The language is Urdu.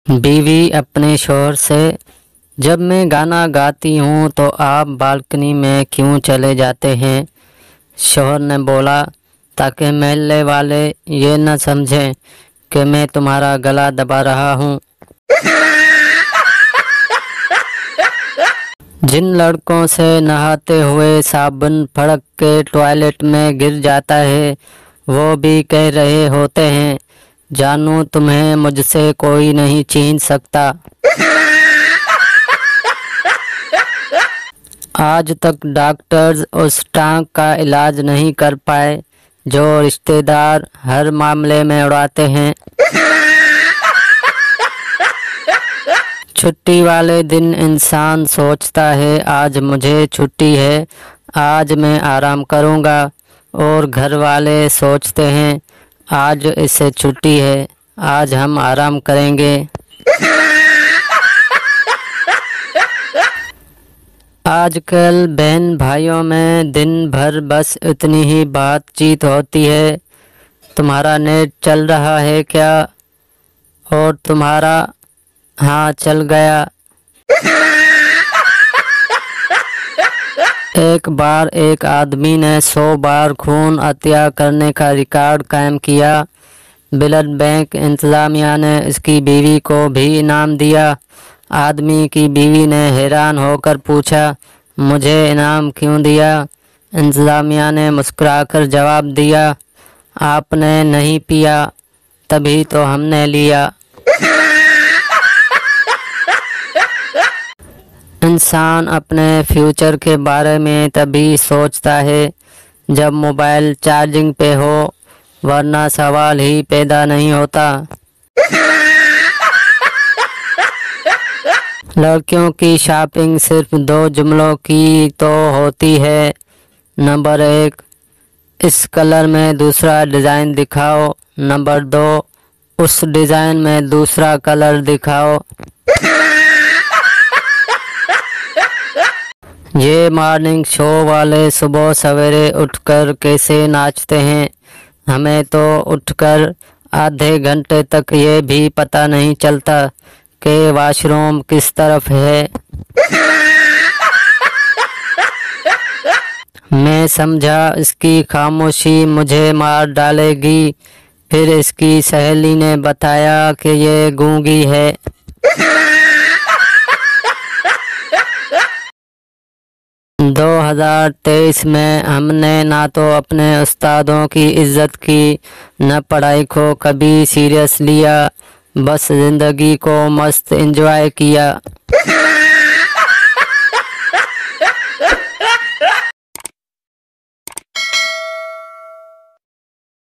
بیوی اپنے شوہر سے: جب میں گانا گاتی ہوں تو آپ بالکنی میں کیوں چلے جاتے ہیں؟ شوہر نے بولا: تاکہ محلے والے یہ نہ سمجھیں کہ میں تمہارا گلا دبا رہا ہوں۔ جن لڑکوں سے نہاتے ہوئے صابن پھڑک کے ٹوائلٹ میں گر جاتا ہے وہ بھی کہہ رہے ہوتے ہیں: جانو تمہیں مجھ سے کوئی نہیں چھین سکتا۔ آج تک ڈاکٹرز اس ٹانک کا علاج نہیں کر پائے جو رشتہ دار ہر معاملے میں اڑاتے ہیں۔ چھٹی والے دن انسان سوچتا ہے آج مجھے چھٹی ہے، آج میں آرام کروں گا، اور گھر والے سوچتے ہیں آج اسے چھٹی ہے، آج ہم آرام کریں گے۔ آج کل بہن بھائیوں میں دن بھر بس اتنی ہی بات چیت ہوتی ہے: تمہارا نیٹ چل رہا ہے کیا؟ اور تمہارا؟ ہاں چل گیا۔ ایک بار ایک آدمی نے 100 بار خون عطیہ کرنے کا ریکارڈ قائم کیا۔ بلڈ بینک انتظامیہ نے اس کی بیوی کو بھی انعام دیا۔ آدمی کی بیوی نے حیران ہو کر پوچھا: مجھے انعام کیوں دیا؟ انتظامیہ نے مسکرا کر جواب دیا: آپ نے نہیں پیا تبھی تو ہم نے لیا۔ انسان اپنے فیوچر کے بارے میں تبھی سوچتا ہے جب موبائل چارجنگ پہ ہو، ورنہ سوال ہی پیدا نہیں ہوتا۔ لڑکیوں کی شاپنگ صرف 2 جملوں کی تو ہوتی ہے: نمبر 1، اس کلر میں دوسرا ڈیزائن دکھاؤ، نمبر 2، اس ڈیزائن میں دوسرا کلر دکھاؤ۔ یہ مارننگ شو والے صبح سویرے اٹھ کر کیسے ناچتے ہیں؟ ہمیں تو اٹھ کر آدھے گھنٹے تک یہ بھی پتہ نہیں چلتا کہ واش روم کس طرف ہے۔ میں سمجھا اس کی خاموشی مجھے مار ڈالے گی، پھر اس کی سہیلی نے بتایا کہ یہ گونگی ہے۔ 2023 میں ہم نے نہ تو اپنے استادوں کی عزت کی، نہ پڑھائی کو کبھی سیریس لیا، بس زندگی کو مست انجوائے کیا۔